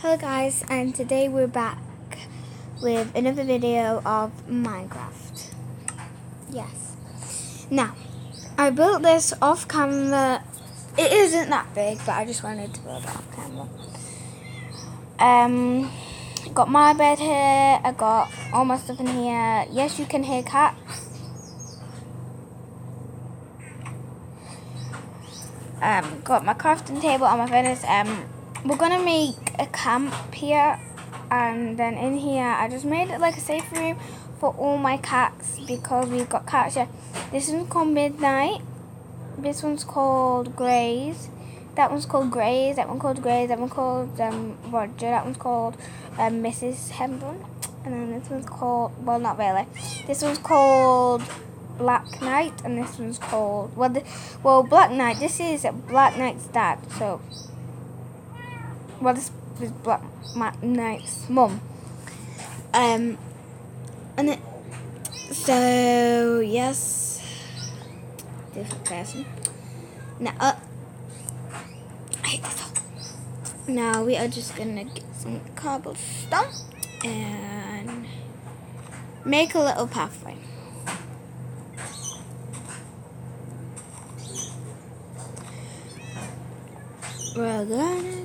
Hello guys, and today we're back with another video of Minecraft. Yes. Now, I built this off camera. It isn't that big, but I just wanted to build it off camera. Got my bed here, I got all my stuff in here. Yes, you can hear cats. Got my crafting table on my furnace. We're gonna make a camp here, and then in here I just made it like a safe room for all my cats because we've got cats here. This one's called Midnight. This one's called Grays. That one's called Grays. That one called Grays. That one called Roger. That one's called Mrs. Hemburn. And then this one's called, well, not really. This one's called Black Knight, and this one's called Black Knight. This is Black Knight's dad. So, this is Black Knight's mum. So yes, different person. Now, I hate this all. Now we are just gonna get some cobblestone and make a little pathway. We're gonna get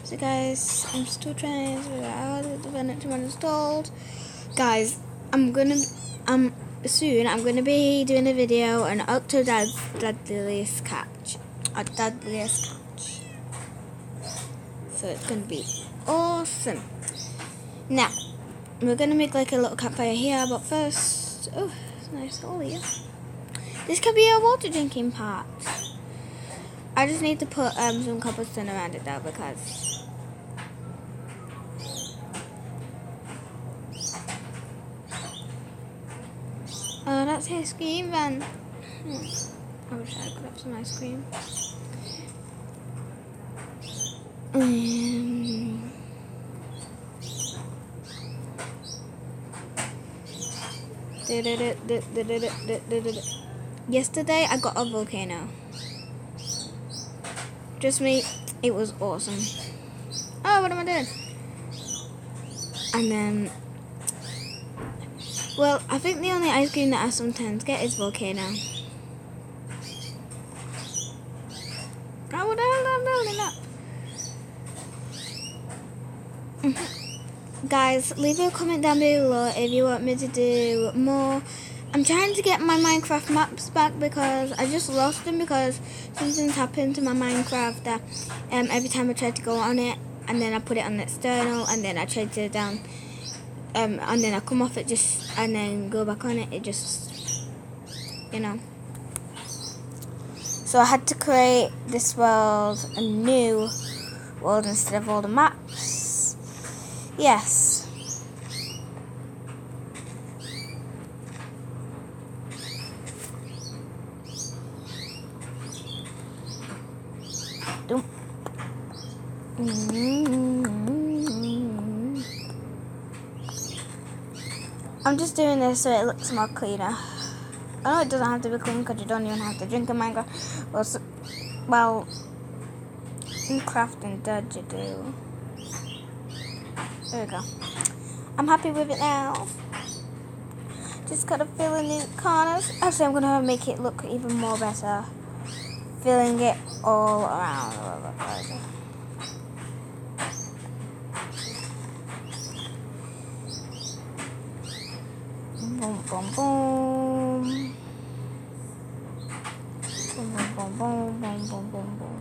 so guys, I'm still trying to figure out how the furniture installed. Guys, soon I'm gonna be doing a video on Octodad's Deadliest Catch. So it's gonna be awesome. Now, we're gonna make like a little campfire here, but first, oh, it's nice hole here. This could be a water drinking part. I just need to put some cobblestone around it though because oh, that's ice cream then. I wish I could have some ice cream. Yesterday I got a volcano. Just me, it was awesome. Oh, what am I doing? And then, well, I think the only ice cream that I sometimes get is volcano. Oh, what the hell am I building up? Guys, leave a comment down below if you want me to do more. I'm trying to get my Minecraft maps back because I just lost them because something's happened to my Minecraft that every time I tried to go on it and then I put it on external and then I tried to down and then I come off it and then go back on it, it just, you know. So I had to create this world, a new world instead of all the maps. Yes. I'm just doing this so it looks more cleaner. I know it doesn't have to be clean because you don't even have to drink in Minecraft. Well, in crafting did you do? There we go. I'm happy with it now. Just gotta fill in the corners. Actually, I'm gonna make it look even more better. Filling it all around a little bit further. Boom, boom, boom. Boom, boom, boom, boom, boom, boom, boom, boom.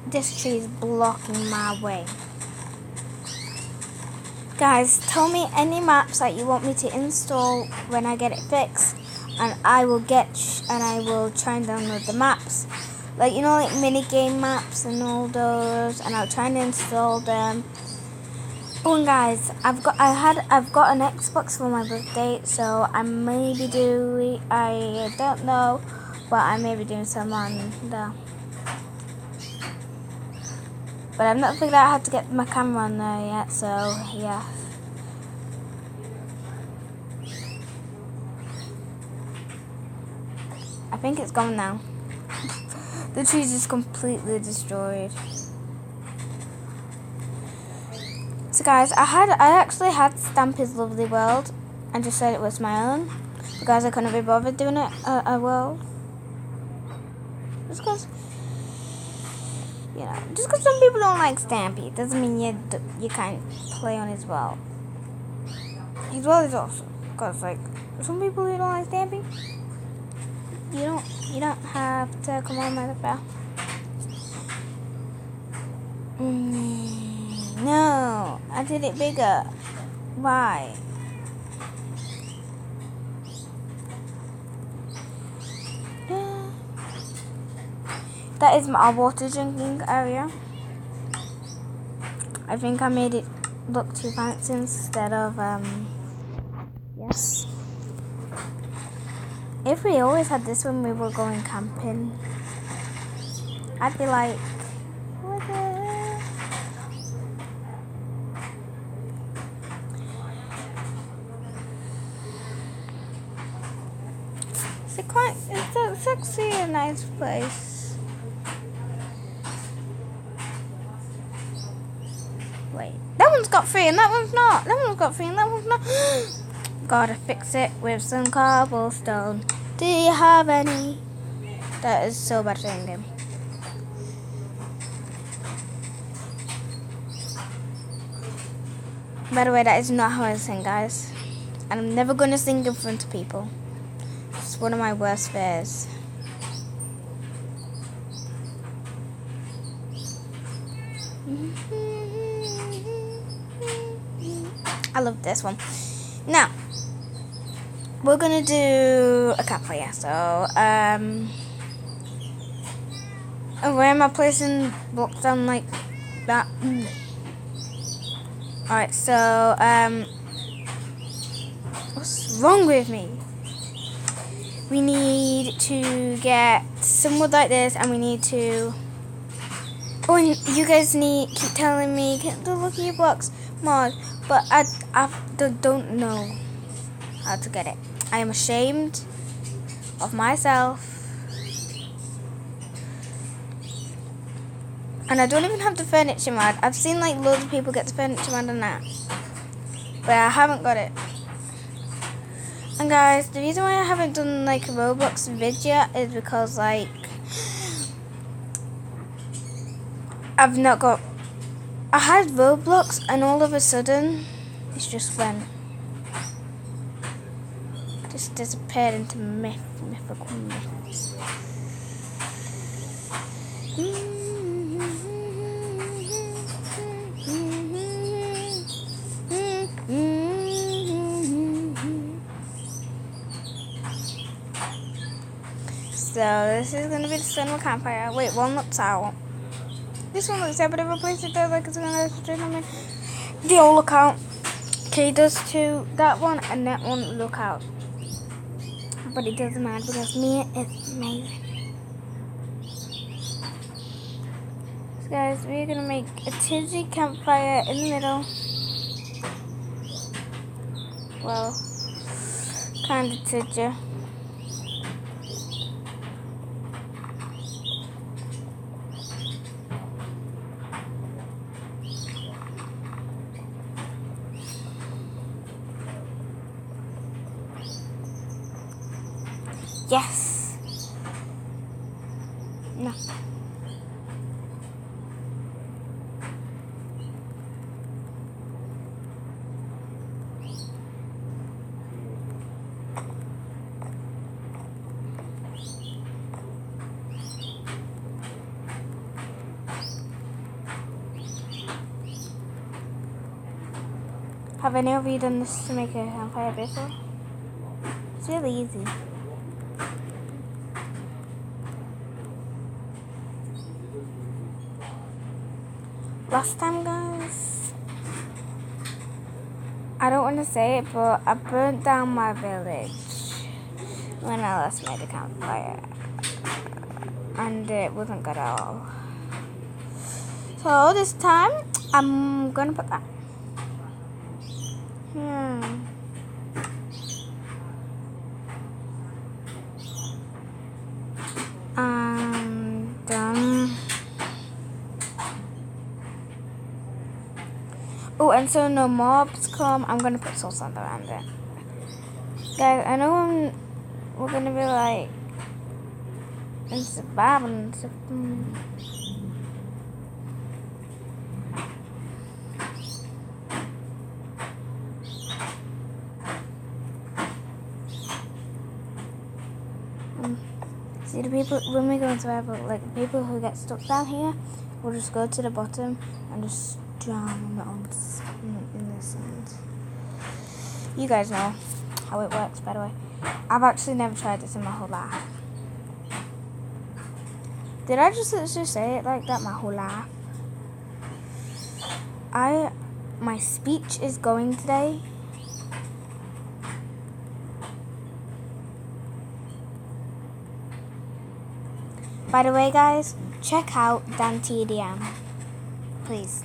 This tree is blocking my way. Guys, tell me any maps that you want me to install when I get it fixed, and I will try and download the maps. Like, you know, like mini game maps and all those, and I'll try and install them. Oh, and guys, I've got an Xbox for my birthday, so I may be doing, I don't know, but I may be doing some on the But I've not figured out how to get my camera on there yet, so yeah. I think it's gone now. The tree's just completely destroyed. So guys, I actually had Stampy's Lovely World and just said it was my own because I couldn't be bothered doing it a world. Just because, you know, just because some people don't like Stampy doesn't mean you can't play on his world. His world is awesome because, like, some people who don't like Stampy, you don't have to come on my pal. No, I did it bigger. Why? That is my water drinking area. I think I made it look too fancy instead of yes. If we always had this when we were going camping, I'd be like, what the? It's actually a nice place. Wait, that one's got 3 and that one's not. That one's got 3 and that one's not. Gotta fix it with some cobblestone. Do you have any? That is so bad for game. By the way, that is not how I sing, guys. And I'm never gonna sing in front of people. It's one of my worst fears. I love this one. Now, we're gonna do a campfire. So, where am I placing blocks down like that? Alright, so, what's wrong with me? We need to get some wood like this, and we need to. Oh, and you guys keep telling me get the lucky blocks mod, but I don't know how to get it. I am ashamed of myself, and I don't even have the furniture mod. I've seen like loads of people get the furniture mod and that, but I haven't got it. And guys, the reason why I haven't done like a Roblox video is because like I had Roblox and all of a sudden it's just went. Just disappeared into mythical myths. So this is gonna be the cinema campfire. Wait, one looks out. This one looks out, but if I place it there, like it's gonna straight on me. They all look out. Okay, those two, that one and that one look out. But it doesn't matter because me is amazing. So guys, we're gonna make a tizzy campfire in the middle. Well, kinda tizzy. Yes. No. Have any of you done this to make a campfire before? It's really easy. Last time, guys, I don't want to say it, but I burnt down my village when I last made a campfire, and it wasn't good at all. So this time I'm gonna put that. And oh, and so no mobs come. I'm gonna put soul sand around it, guys. I know we're gonna be like in survival and stuff. See, the people, when we go in survival, like the people who get stuck down here will just go to the bottom and just drown in the sand. You guys know how it works, by the way. I've actually never tried this in my whole life. Did I just say it like that my whole life? My speech is going today. By the way, guys, check out DanTDM, please.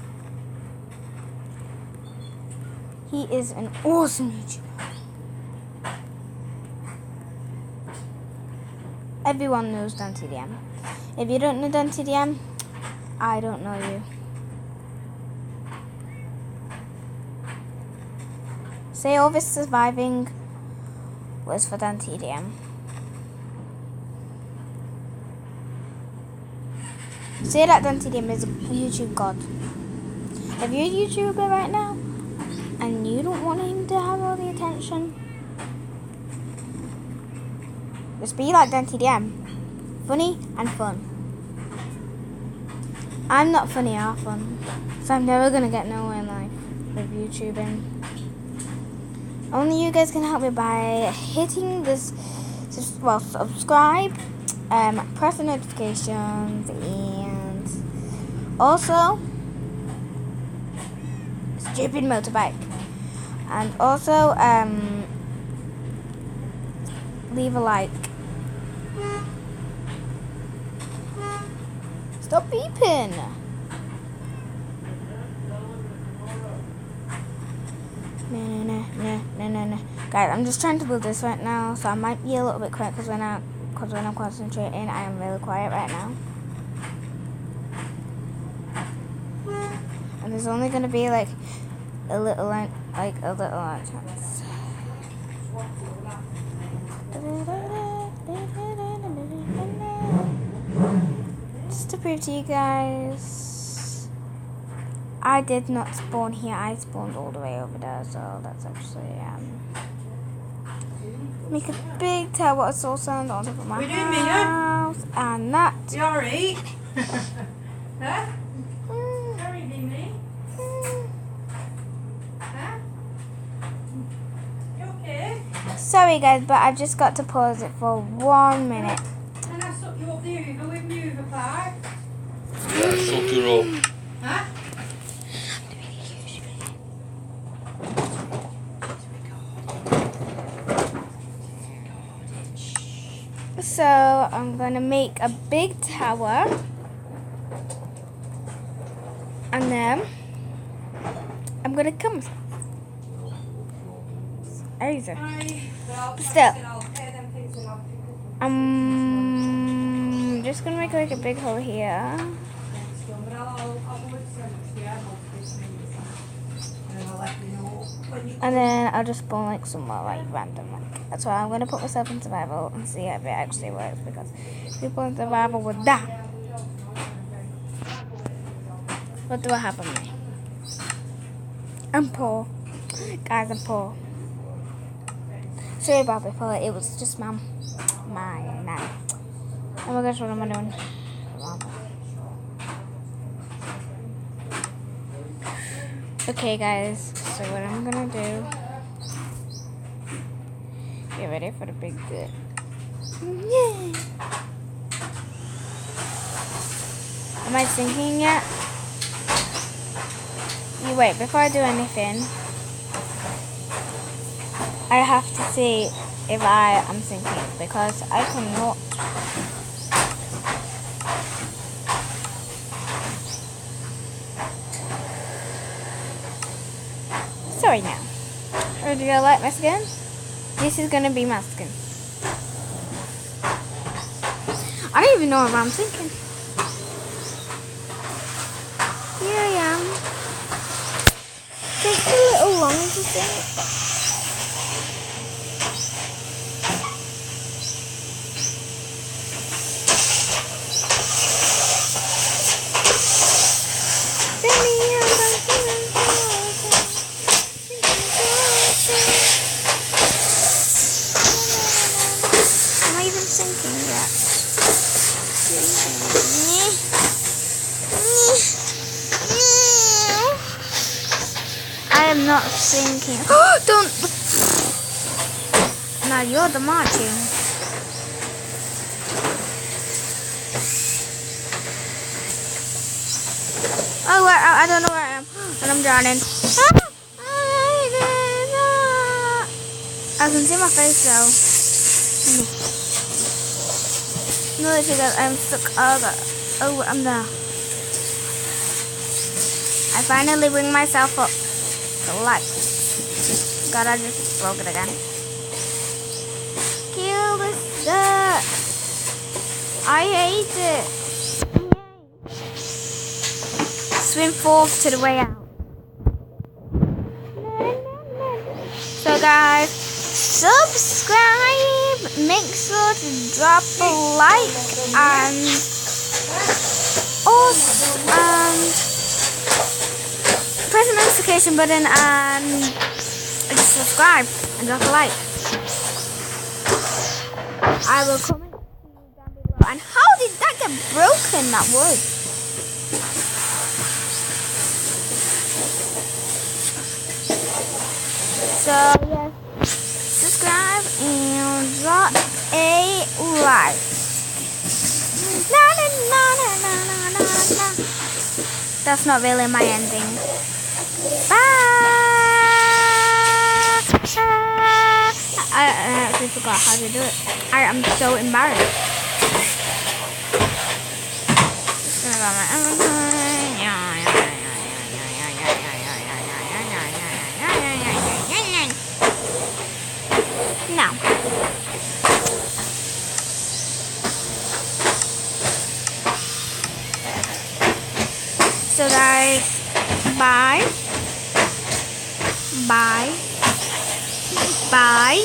He is an awesome YouTuber. Everyone knows DanTDM. If you don't know DanTDM, I don't know you. Say all this surviving was for DanTDM. Say that DanTDM is a YouTube god. If you're a YouTuber right now and you don't want him to have all the attention, just be like DanTDM. Funny and fun. I'm not funny or fun, so I'm never gonna get nowhere in life with YouTubing. Only you guys can help me by hitting this, subscribe, press the notifications, and also stupid motorbike, and also leave a like. Stop beeping. No. Guys, I'm just trying to build this right now, so I might be a little bit quiet because when I'm concentrating, I am really quiet right now. And there's only gonna be like a little chance. Just to prove to you guys, I did not spawn here. I spawned all the way over there, so that's actually make a big tower of soul sand on top of my house, and that. You alright? Huh? Sorry, Mimi. Huh? You okay? Sorry guys, but I've just got to pause it for 1 minute. And I suck you up the Uber with me Uber park. Yeah, suck her up. Huh? So I'm gonna make a big tower, and then I'm gonna kill myself. Easy. But still, I'm just gonna make like a big hole here. And then I'll just spawn like somewhere like random. That's why I'm gonna put myself in survival and see if it actually works, because people in survival would die. What do I have on me? I'm poor. Guys, I'm poor. Sorry about before, it was just my night. Oh my gosh, what am I doing? Okay guys, so what I'm gonna do, get ready for the big good. Yay! Am I sinking yet? You wait, before I do anything, I have to see if I am sinking, because I cannot. sorry now. Or do you like my skin? This is gonna be my skin. I don't even know what I'm thinking. Here I am. Takes a little long to think. Am I even thinking yet? I am not thinking. Don't. Now you're the marching. Oh, I don't know where I am, and I'm drowning. I can see my face though. No, because I'm stuck. Oh, I'm there. I finally bring myself up to life. God, I just broke it again. Kill this dirt. I hate it. Swim forth to the way out. So guys, subscribe, make sure to drop a like and press the notification button and just subscribe and drop a like. I will comment to you down below. And how did that get broken, that wood? So yes, subscribe and drop a like. Na, na, na, na, na, na, na. That's not really my ending. Bye. I actually forgot how to do it. I am so embarrassed. Now. So guys, bye. Bye. Bye.